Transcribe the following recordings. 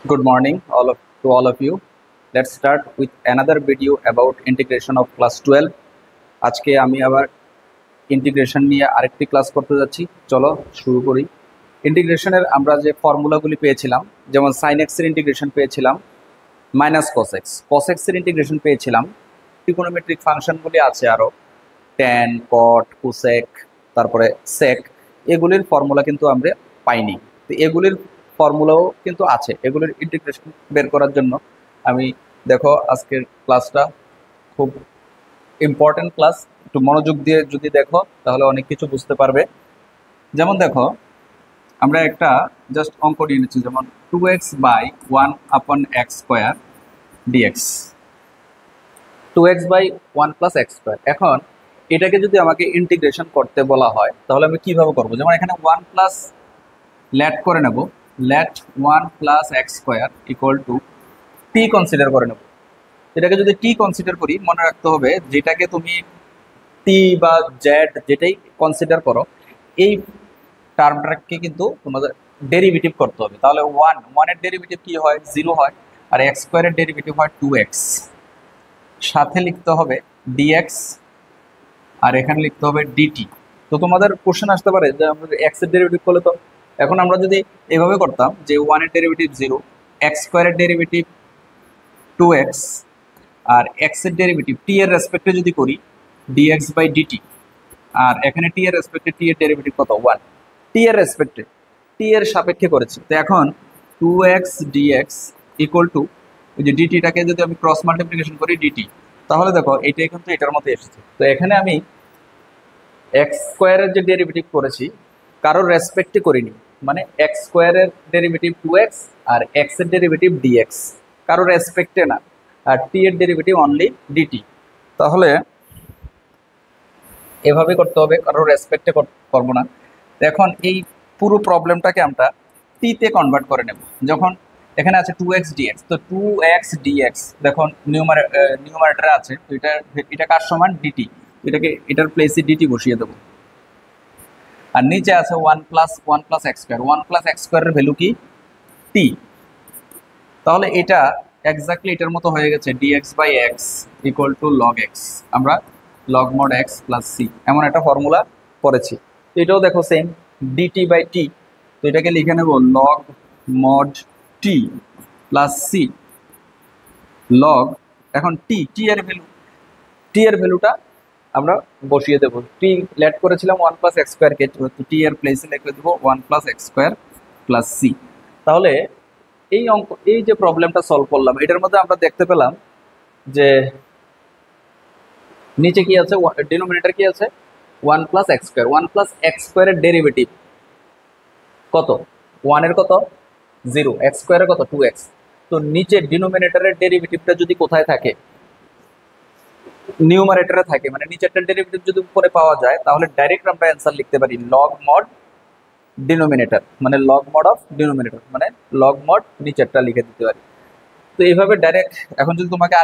Good morning, to all of you. Let's start with another video about integration of class 12. আজকে আমি আবার integration নিয়ে আরেকটি class করতে যাচ্ছি। চলো শুরু করি। ইন্টিগ্রেশনের আমরা যে ফর্মুলাগুলি পেয়েছিলাম, যেমন sin x এর ইন্টিগ্রেশন পেয়েছিলাম, মাইনাস cos x এর ইন্টিগ্রেশন পেয়েছিলাম, ট্রিগোনোমেট্রিক ফাংশনগুলি আছে আরও tan, cot, cosec, তারপরে sec, এগুলির ফর্মুলা কিন্তু আমরা পাইনি। তো এগুলির ফর্মুলাও কিন্তু আছে, এগুলির ইন্টিগ্রেশন বের করার জন্য আমি দেখো আজকের ক্লাসটা খুব ইম্পর্টেন্ট ক্লাস, একটু মনোযোগ দিয়ে যদি দেখো তাহলে অনেক কিছু বুঝতে পারবে। যেমন দেখো আমরা একটা জাস্ট অঙ্ক নিয়ে নিচ্ছি, যেমন 2x/1/x² dx, 2x/1 + x²। এখন এটাকে যদি আমাকে ইন্টিগ্রেশন করতে বলা হয় তাহলে আমি কিভাবে করব? যেমন এখানে 1 প্লাস লেট করে নেব, লেট 1 + x² = t কনসিডার করে নেব। এটাকে যদি t কনসিডার করি, মনে রাখতে হবে যেটাকে তুমি t বা z যেটাই কনসিডার করো, এই টার্মটাকে কিন্তু তোমাদের ডেরিভেটিভ করতে হবে। তাহলে 1 এর ডেরিভেটিভ কি হয়? 0 হয়। আর x² এর ডেরিভেটিভ হয় 2x। সাথে লিখতে হবে dx, আর এখানে লিখতে হবে dt। তো তোমাদের কোশ্চেন আসতে পারে যে আমরা x এর ডেরিভেটিভ করলে, তো এখন আমরা যদি এভাবে করতাম যে 1 এর ডেরিভেটিভ 0, x² এর ডেরিভেটিভ 2x, আর x এর ডেরিভেটিভ t এর রেসপেক্টে যদি করি dx/dt, আর এখানে t এর রেসপেক্টে t এর ডেরিভেটিভ কত? 1। t এর রেসপেক্টে t এর সাপেক্ষে করেছি। তো এখন 2x dx = ওই যে ডিটিটাকে যদি আমি ক্রস মাল্টিপ্লিকেশন করি dt, তাহলে দেখো এইটাই কিন্তু এটার মধ্যে এসেছে। তো এখানে আমি x² এর যে ডেরিভেটিভ করেছি কারোর রেসপেক্টে করিনি, মানে x² এর ডেরিভেটিভ 2x আর x এর ডেরিভেটিভ dx, কারোর রেসপেক্টে না, আর t এর ডেরিভেটিভ অনলি dt। তাহলে এভাবে করতে হবে, কারোর রেসপেক্টে করবো না। এখন এই পুরো প্রবলেমটাকে আমরা t তে কনভার্ট করে নেব। যখন এখানে আছে 2x dx, তো 2x dx দেখুন নিউমারেটরে আছে, তো এটা কার সমান? dt। এটার প্লেসে dt বসিয়ে দেবো। আর নিচে আছে 1 + 1 + x², 1 + x² এর ভ্যালু কি? t। তাহলে এটা এক্স্যাক্টলি এটার মতো হয়ে গেছে, dx/x = log x। আমরা log mod x + c এমন একটা ফর্মুলা পড়েছি। এটাও দেখো সেম, dt/t। তো এটাকে লিখে নেব log mod t + c log, এখন t এর ভ্যালুটা আমরা বসিয়ে দেবো। t লেট করেছিলাম 1 + x² কে, তো t এর প্লেসে লিখে দেবো 1 + x² + c। তাহলে এই যে প্রবলেমটা সলভ করলাম, এটার মধ্যে আমরা দেখতে পেলাম যে নিচে কি আছে, ডিনোমিনেটর কি আছে? 1 + x²। 1 + x² এর ডেরিভেটিভ কত? 1 এর কত? 0, x² এর কত? 2x। তো নিচে ডিনোমিনেটরের ডেরিভেটিভটা যদি কোথায় থাকে? নিউমারেটরে থাকে, মানে নিচেরটার ডেরিভেটিভ যদি উপরে পাওয়া যায় তাহলে ডাইরেক্ট আমরা অ্যান্সার লিখতে পারি log mod ডিনোমিনেটর, মানে log mod অফ ডিনোমিনেটর, মানে log mod নিচেরটা লিখে দিতে পারি। তো এইভাবে ডাইরেক্ট। এখন যদি তোমাকে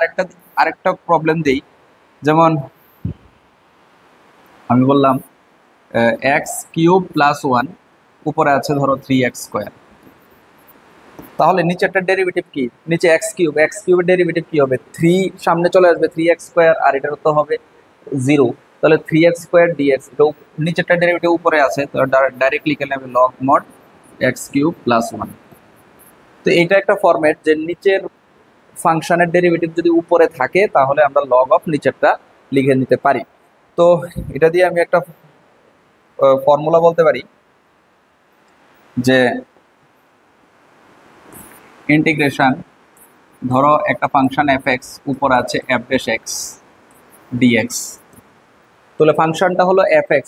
আরেকটা প্রবলেম দেই, যেমন আমি বললাম x³ + 1, উপরে আছে ধরো 3x²। তাহলে নিচেরটার ডেরিভেটিভ কি? নিচে x³ এর ডেরিভেটিভ কি হবে? 3 সামনে চলে আসবে, 3x², আর এটার তো হবে 0। তাহলে 3x² dx, এটা নিচেরটার ডেরিভেটিভ উপরে আছে, তো ডাইরেক্ট লিখে নেবে log mod x³ + 1। তো এটা একটা ফরম্যাট যে নিচের ফাংশনের ডেরিভেটিভ যদি উপরে থাকে তাহলে আমরা লগ অফ নিচেরটা লিখে নিতে পারি। তো এটা দিয়ে আমি একটা ফর্মুলা বলতে পারি যে ইন্টিগ্রেশন, ধরো একটা ফাংশন f(x) উপরে আছে f'(x) dx। তাহলে ফাংশনটা হলো f(x)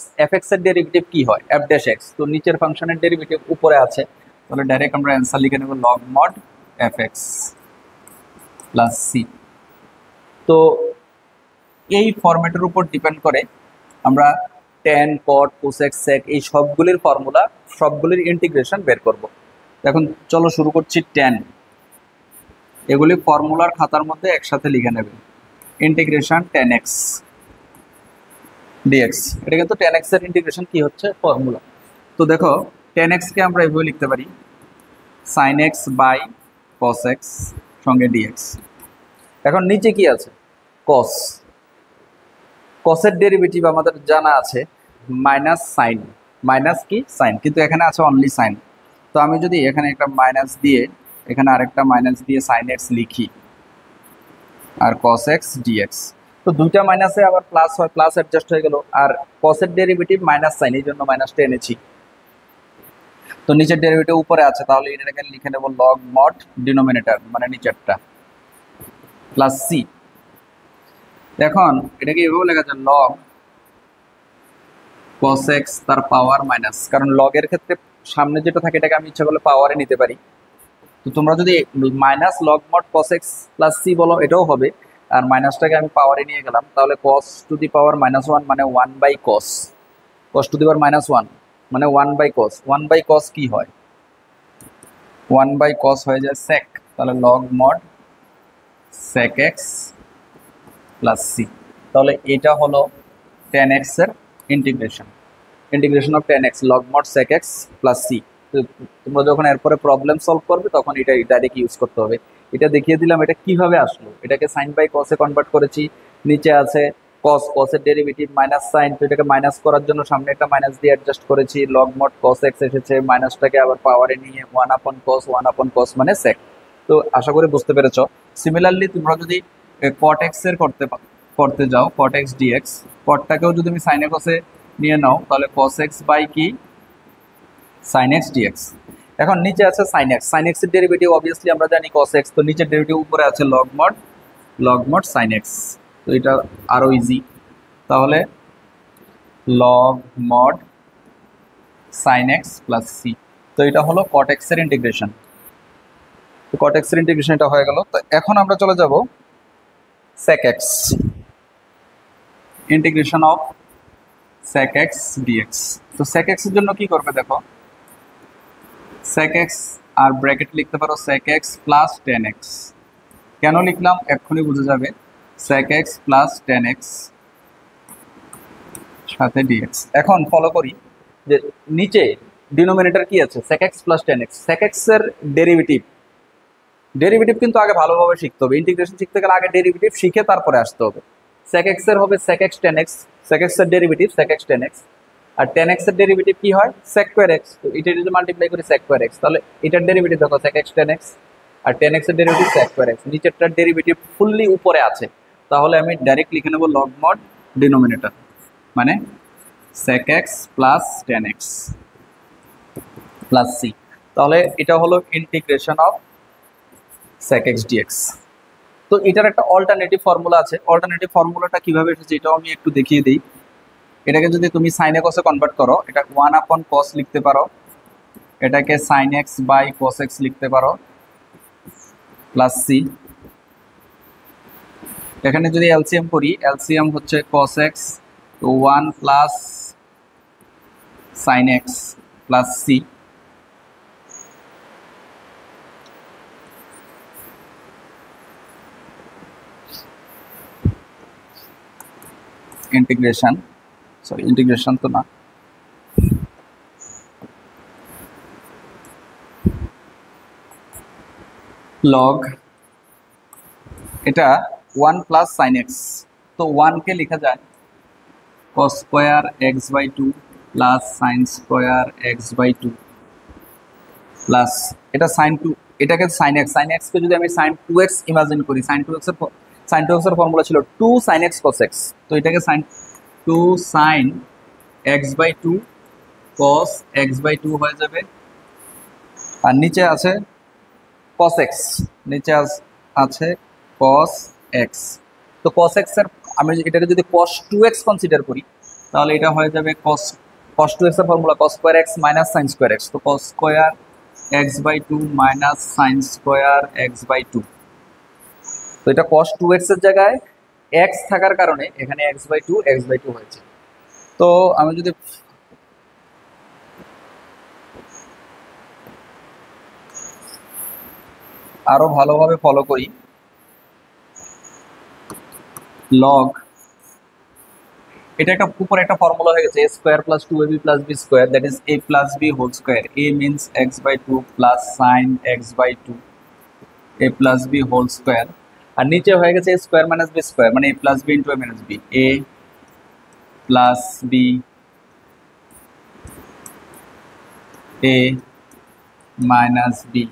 এর ডেরিভেটিভ কি হয়? f'(x)। তো নিচের ফাংশনের ডেরিভেটিভ উপরে আছে, তাহলে ডাইরেক্ট আমরা অ্যান্সার লিখে নেব log mod f(x) + c। তো এই ফরম্যাটের উপর ডিপেন্ড করে আমরা tan, cot, cosec, sec এই সবগুলির ফর্মুলা, সবগুলির ইন্টিগ্রেশন বের করব। এখন চলো শুরু করছি। tan, এগুলি ফর্মুলার খাতার মধ্যে একসাথে লিখে নেবে, ইন্টিগ্রেশন tan x dx। এটা কিন্তু tan x এর ইন্টিগ্রেশন কি হচ্ছে? ফর্মুলা। তো দেখো tan x কে আমরা এভাবে লিখতে পারি sin x cos x সঙ্গে dx। এখন নিচে কি আছে? cos, cos-এর ডেরিভেটিভ আমাদের জানা আছে মাইনাস সাইন, মাইনাস কি সাইন, কিন্তু এখানে আছে অনলি সাইন। তো আমি যদি এখানে একটা মাইনাস দিয়ে এখানে আরেকটা মাইনাস দিয়ে সাইন এক্স লিখি আর cos x dx, তো দুইটা মাইনাসে আবার প্লাস হয়, প্লাস অ্যাডজাস্ট হয়ে গেল। আর cos-এর ডেরিভেটিভ মাইনাস সাইন, এই জন্য মাইনাসটা এনেছি। তো নিচের ডেরিভেটিভ উপরে আছে, তাহলে এটাকে লিখে নেব লগ মড ডিনোমিনেটর মানে নিচেরটা প্লাস সি। এখন এটাকে এভাবে লেখা যায় লগ cos x তার পাওয়ার মাইনাস, কারণ লগের ক্ষেত্রে সামনে যেটা থাকে এটাকে আমি ইচ্ছা করলে পাওয়ারে নিতে পারি। তো তোমরা যদি minus log mod cos x plus C বলো এটাও হবে, আর মাইনাসটাকে আমি পাওয়ারে নিয়ে গেলাম, তাহলে cos to the power minus one মানে one by cos, cos to the power minus one মানে one by cos, one by cos কি হয়? ওয়ান বাই cos হয়ে যায় sec, তাহলে log mod sec x plus C. তাহলে এটা হলো tan x এর integration, integration of tan x log mod sec x plus C. তোমরা যখন এরপরে প্রবলেম সলভ করবে তখন এটা ডাইরেক্ট ইউজ করতে হবে। এটা দেখিয়ে দিলাম এটা কিভাবে আসলো, এটাকে সাইন বাই কসে কনভার্ট করেছি। নিচে আছে cos, cos-এর ডেরিভেটিভ মাইনাস সাইন, তো এটাকে মাইনাস করার জন্য সামনে একটা মাইনাস দিয়ে অ্যাডজাস্ট করেছি। লগ মড cos x এসেছে, মাইনাসটাকে আবার পাওয়ারে নিয়ে ওয়ান আপন cos মানে sec। তো আশা করি বুঝতে পেরেছো। সিমিলারলি তোমরা যদি cot x এর করতে যাও cot x dx, cotটাকেও যদি তুমি সাইনে কসে নিয়ে নাও তাহলে cos x বাই কি sin x dx। এখন নিচে আছে sin x, sin x এর ডেরিভেটিভ অবভিয়াসলি আমরা জানি cos x, তো নিচের ডেরিভেটিভ উপরে আছে log mod sin x। তো এটা আরো ইজি, তাহলে log mod sin x plus c। তো এটা হলো cot x এর ইন্টিগ্রেশন। তো cot x এর ইন্টিগ্রেশন এটা হয়ে গেল। তো এখন আমরা চলে যাব sec x, integration of sec x dx। তো sec x এর জন্য কি করবে দেখো, sec x আর ব্র্যাকেট লিখতে পারো sec x plus tan x। কেন লিখলাম এক্ষুনি বুঝে যাবে, sec x plus tan x সাথে dx। এখন ফলো করি যে নিচে ডিনোমিনেটর কি আছে sec x plus tan x। sec x এর ডেরিভেটিভ কিন্তু আগে ভালোভাবে শিখতে হবে, ইন্টিগ্রেশন শিখতে গেলে আগে ডেরিভেটিভ শিখে তারপরে আসতে হবে। sec x এর হবে sec x tan x, sec x এর derivative sec x tan x, আর tan x এর ডেরিভেটিভ কি হয় sec square x। তো এটা যদি মাল্টিপ্লাই করি sec square x, তাহলে এটার ডেরিভেটিভ দেখো sec x tan x, আর tan x এর ডেরিভেটিভ sec square x। নিচেরটার ডেরিভেটিভ ফুললি উপরে আছে, তাহলে আমি ডাইরেক্ট লিখে নেব লগ মড ডিনোমিনেটর মানে sec x plus tan x plus c। তাহলে এটা হলো integration of sec x dx। তো এটার একটা অল্টারনেটিভ ফর্মুলা আছে, অল্টারনেটিভ ফর্মুলাটা কিভাবে এসেছে এটাও আমি একটু দেখিয়ে দিই। এটাকে যদি তুমি সাইনে কসে কনভার্ট করো, এটা ওয়ান আপন cos লিখতে পারো, এটাকে sin x by cos x লিখতে পারো প্লাস c। এখানে যদি এলসিএম করি, এলসিএম হচ্ছে cos x, তো 1 plus sin x plus c। Integration তো না, লগ এটা 1 প্লাস sin x, তো 1 কে লেখা যায় cos square x by 2 plus sin square x by 2 plus এটা sin 2, এটাকে sin x কে যদি আমি sin 2x ইমাজিন করি, sin 2x এর ফর্মুলা ছিল 2 sin x cos x, তো এটাকে sin 2 sin x by 2 cos x by 2 হয়ে যাবে। আর নিচে আছে cos x, নিচে আছে cos x। তো cos x এর আমি এটাকে যদি cos 2x কনসিডার করি তাহলে এটা হয়ে যাবে cos 2x এর formula cos square x minus sin square x, তো cos square x by 2 minus sin square x by 2। তো এটা cos 2x এর জায়গায় x থাকার কারণে এখানে x বাই 2 হয়েছে। তো আমি যদি আরো ভালোভাবে ফলো করি, লগ এটা একটা উপরে একটা ফর্মুলা হয়ে গেছে a square plus 2ab plus b square, that is a plus b whole square. a means x by 2 plus sin x by 2 a plus b whole square, আর নিচে হয়ে গেছে a square minus b square, মানে a plus b into a minus b, a plus b a minus b.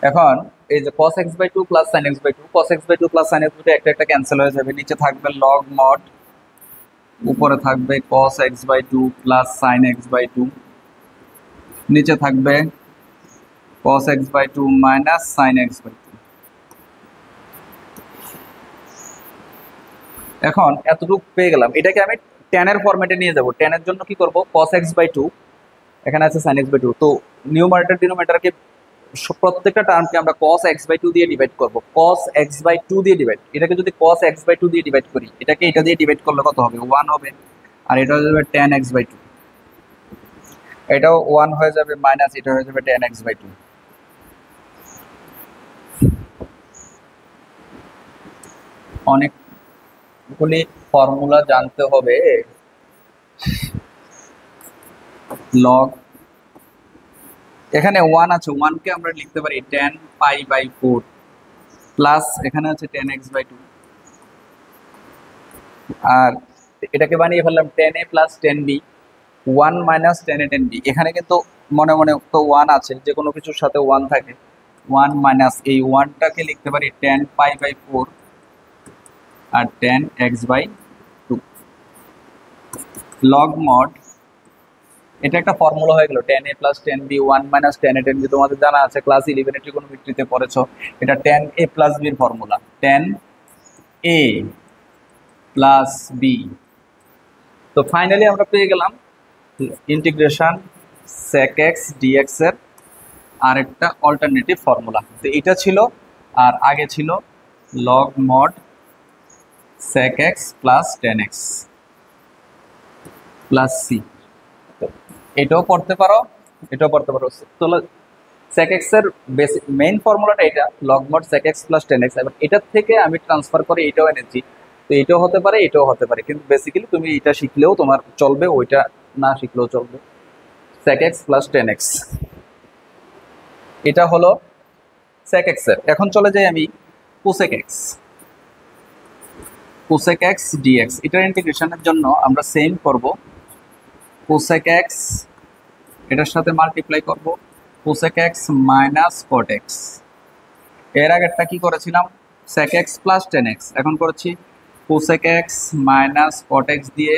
এখন এই যে cos x by 2 plus sin x by 2, cos x by 2 plus sin x by 2 একটা একটা cancel হয়ে যাবে, নিচে থাকবে log mod, উপরে থাকবে cos x by 2 plus sin x by 2, নিচে থাকবে cos x by 2 minus sin x by 2। এখন এতটুকু পেয়ে গেলাম, এটাকে আমি tan এর ফরম্যাটে নিয়ে যাব। tan এর জন্য কি করব, cos x বাই 2, এখানে আছে sin x বাই 2, তো নিউমারেটর ডিনোমিনেটরকে প্রত্যেকটা টার্মকে আমরা cos x বাই 2 দিয়ে ডিভাইড করব, cos x বাই 2 দিয়ে ডিভাইড। এটাকে যদি cos x বাই 2 দিয়ে ডিভাইড করি, এটাকে এটা দিয়ে ডিভাইড করলে কত হবে, 1 হবে, আর এটা হয়ে যাবে tan x বাই 2, এটাও 1 হয়ে যাবে, মাইনাস এটা হয়ে যাবে tan x বাই 2। অনেকগুলি ফর্মুলা জানতে হবে। লগ, এখানে 1 আছে, 1 কে আমরা লিখতে পারি tan পাই বাই 4 প্লাস এখানে আছে tan x বাই 2, আর এটাকে বানিয়ে ফেললাম tan a plus tan b, 1 minus tan a tan b। এখানে কিন্তু মনে মনে তো 1 আছে, যে কোনো কিছুর সাথে 1 থাকে, 1 মাইনাস এই 1টাকে লিখতে পারি tan পাই বাই 4 আর tan x by 2। Log mod, এটা একটা ফর্মুলা হয়ে গেল, tan a plus tan b, 1 minus tan a tan b, তোমাদের জানা আছে, ক্লাস 11 এর ট্রিগোনোমেট্রিতে পড়েছো, এটা tan a প্লাস b এর formula, tan a plus b। তো ফাইনালি আমরা পেয়ে গেলাম ইন্টিগ্রেশন sec x dx এর আরেকটা অল্টারনেটিভ ফর্মুলা। তো এটা ছিল, আর আগে ছিল log mod sec x plus tan x plus c। এটাও পড়তে পারো, এটাও পড়তে পারো। তো sec x এর বেসিক মেইন ফর্মুলাটা এটা, log mod sec x plus tan x। এবার এটার থেকে আমি ট্রান্সফার করে এটাও এনেছি, তো এটাও হতে পারে, এটাও হতে পারে, কিন্তু বেসিক্যালি তুমি এটা শিখলেও তোমার চলবে, ওইটা না শিখলেও চলবে। sec x plus tan x, এটা হলো sec x এর। এখন চলে যাই আমি cosec x, cosec x dx। এটার ইন্টিগ্রেশনের জন্য আমরা সেম করব, cosec x এটার সাথে মাল্টিপ্লাই করব cosec x minus cot x। এর আগেরটা কি করেছিলাম, sec x plus tan x, এখন করেছি cosec x minus cot x দিয়ে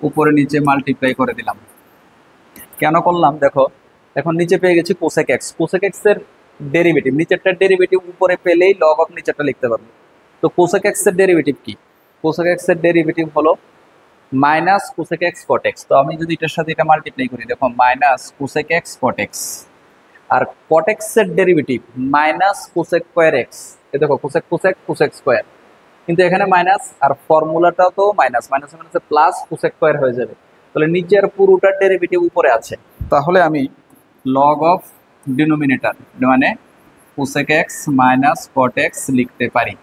উপরে নিচে মাল্টিপ্লাই করে দিলাম। কেন করলাম দেখো, এখন নিচে পেয়ে গেছি cosec x, cosec x এর ডেরিভেটিভ, নিচেরটার ডেরিভেটিভ উপরে পেলেই লগ অফ নিচেরটা লিখতে পারবো। তো cosec x এর ডেরিভেটিভ কি, cosec x এর ডেরিভেটিভ হলো minus cosec x cot x। তো আমি যদি এটার সাথে এটা মাল্টিপ্লাই করি, দেখো minus cosec x cot x, আর cot x এর derivative minus cosec square x। এ দেখো cosec cosec cosec স্কয়ার, কিন্তু এখানে মাইনাস, আর ফর্মুলাটাও তো মাইনাস, মাইনাস মাইনাসে প্লাস cosec স্কয়ার হয়ে যাবে, তাহলে নিচের পুরোটার ডেরিভেটিভ উপরে আছে, তাহলে আমি লগ অফ ডিনোমিনেটর মানে cosec x minus cot x লিখতে পারি।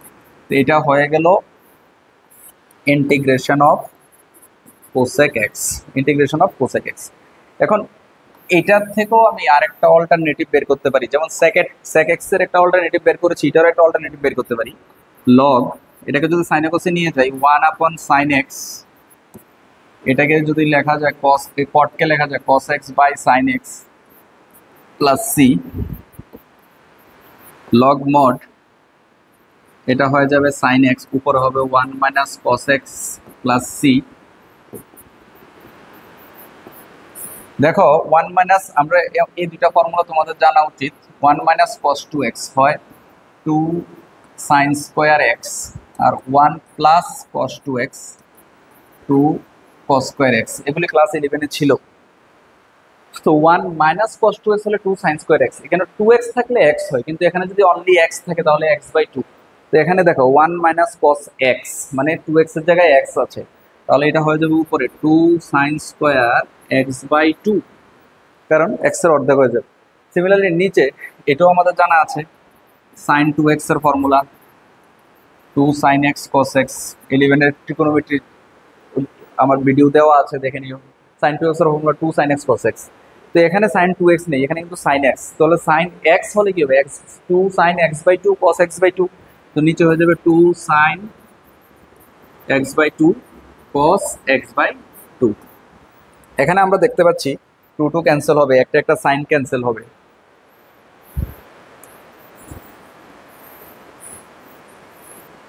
তো এটা হয়ে গেল integration of cosec x, integration of cosec x। এখন এটার থেকেও আমি আরেকটা অল্টারনেটিভ বের করতে পারি, যেমন sec x এর একটা অল্টারনেটিভ বের করেছি, এটারও একটা অল্টারনেটিভ বের করতে পারি। লগ, এটাকে যদি sin cos নিয়ে যাই 1 আপন sin x, এটাকে যদি লেখা যায় cos, cot কে লেখা যায় cos x by sin x plus c। Log mod, এটা হয়ে যাবে sin x, উপরে হবে 1 minus cos x plus c। দেখো 1 মাইনাস, আমরা এই দুটা ফর্মুলা তোমাদের জানা উচিত, 1 মাইনাস cos 2x হয় 2 sin স্কোয়ার x, আর 1 plus cos 2x 2 cos square x, এগুলি ক্লাস 11 এ ছিল। তো 1 মাইনাস cos 2x হলে 2 sin স্কোয়ার x, এখানে 2x থাকলে x হয়, কিন্তু এখানে যদি অনলি x থাকে তাহলে x বাই 2। তো এখানে দেখো 1 মাইনাস cos x মানে 2x এর জায়গায় x আছে, তাহলে এটা হয়ে যাবে উপরে 2 sin স্কোয়ার x বাই 2, কারণ x এর অর্ধেক হয়ে যাবে। সিমিলারলি নিচে এটাও আমাদের জানা আছে, sin 2x এর formula 2 sin x cos x, 11 এর ট্রিগোনোমেট্রি আমার ভিডিও দেওয়া আছে, দেখে নিও। sin 2x এর formula 2 sin x cos x। তো এখানে সাইন 2x নেই, এখানে কিন্তু সাইন এক্স, তাহলে সাইন এক্স হলে কি হবে, x 2 sine x by 2 cos x by 2, তো নিচে হয়ে যাবে 2 sine x by 2 cos x by 2। এখানে আমরা দেখতে পাচ্ছি 2 2 ক্যান্সেল হবে, একটা একটা সাইন ক্যান্সেল হবে,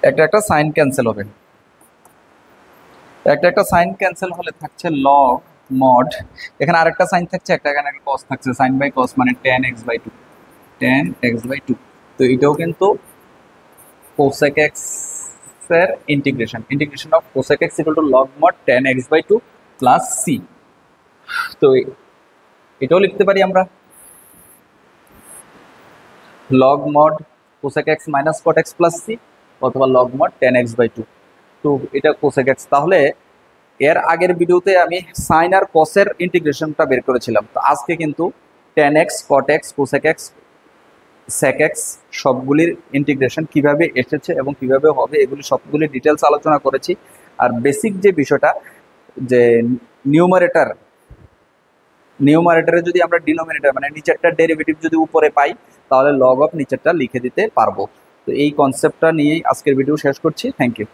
একটা একটা সাইন ক্যান্সেল হবে, একটা একটা সাইন ক্যান্সেল হলে থাকছে লগ মড, এখানে আরেকটা সাইন থাকছে, একটা এখানে একটা কস থাকছে, সাইন বাই কস মানে tan x by 2, tan x by 2। তো এটাও কিন্তু কোসেক এক্স এর integration of cosec x equal to log mod tan x by 2 plus c. তো এটাও লিখতে পারি আমরা log mod cosec x minus cot x plus c, অথবা log mod tan x by 2। তো এটা কোসেক এক্স। তাহলে এর আগের ভিডিওতে আমি সাইন আর কসের ইন্টিগ্রেশনটা বের করেছিলাম, তো আজকে কিন্তু tan x cot x cosec x sec x সবগুলির ইন্টিগ্রেশন কিভাবে এসেছে এবং কিভাবে হবে এগুলি সবগুলি ডিটেলস আলোচনা করেছি। আর বেসিক যে বিষয়টা, যে নিউমারেটরে যদি আমরা ডিনোমিনেটর মানে নিচেরটা ডেরিভেটিভ যদি উপরে পাই, তাহলে লগ অফ নিচেরটা লিখে দিতে পারবো। তো এই কনসেপ্টটা নিয়েই আজকের ভিডিও শেষ করছি। Thank you.